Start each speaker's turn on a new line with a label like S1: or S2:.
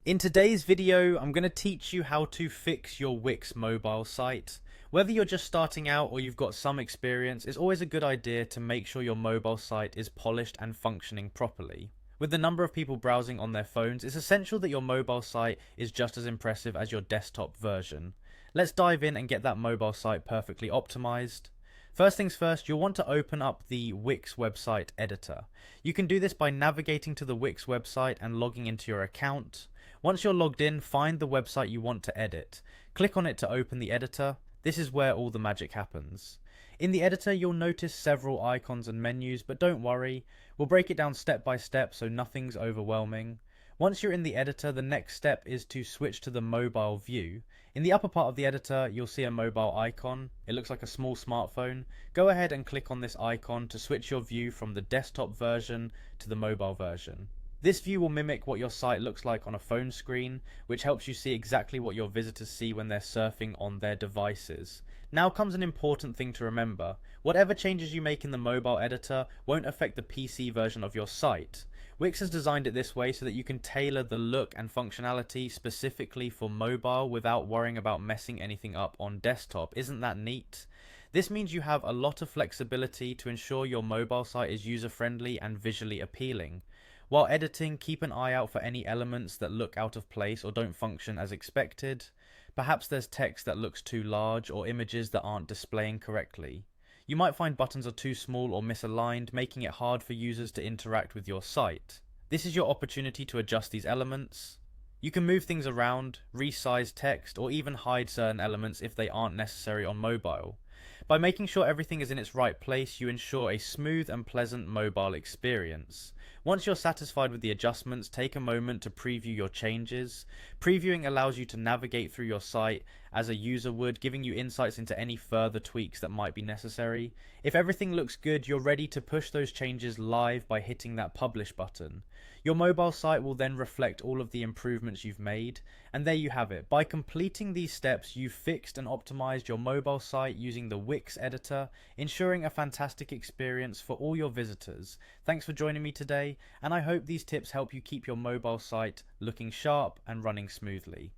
S1: In today's video, I'm going to teach you how to fix your Wix mobile site. Whether you're just starting out or you've got some experience, it's always a good idea to make sure your mobile site is polished and functioning properly. With the number of people browsing on their phones, it's essential that your mobile site is just as impressive as your desktop version. Let's dive in and get that mobile site perfectly optimized. First things first, you'll want to open up the Wix website editor. You can do this by navigating to the Wix website and logging into your account. Once you're logged in, find the website you want to edit. Click on it to open the editor. This is where all the magic happens. In the editor, you'll notice several icons and menus, but don't worry, we'll break it down step by step so nothing's overwhelming. Once you're in the editor, the next step is to switch to the mobile view. In the upper part of the editor, you'll see a mobile icon. It looks like a small smartphone. Go ahead and click on this icon to switch your view from the desktop version to the mobile version. This view will mimic what your site looks like on a phone screen, which helps you see exactly what your visitors see when they're surfing on their devices. Now comes an important thing to remember. Whatever changes you make in the mobile editor won't affect the PC version of your site. Wix has designed it this way so that you can tailor the look and functionality specifically for mobile without worrying about messing anything up on desktop. Isn't that neat? This means you have a lot of flexibility to ensure your mobile site is user-friendly and visually appealing. While editing, keep an eye out for any elements that look out of place or don't function as expected. Perhaps there's text that looks too large or images that aren't displaying correctly. You might find buttons are too small or misaligned, making it hard for users to interact with your site. This is your opportunity to adjust these elements. You can move things around, resize text, or even hide certain elements if they aren't necessary on mobile. By making sure everything is in its right place, you ensure a smooth and pleasant mobile experience. Once you're satisfied with the adjustments, take a moment to preview your changes. Previewing allows you to navigate through your site as a user would, giving you insights into any further tweaks that might be necessary. If everything looks good, you're ready to push those changes live by hitting that publish button. Your mobile site will then reflect all of the improvements you've made, and there you have it. By completing these steps, you've fixed and optimized your mobile site using the Wix editor, ensuring a fantastic experience for all your visitors. Thanks for joining me today, and I hope these tips help you keep your mobile site looking sharp and running smoothly.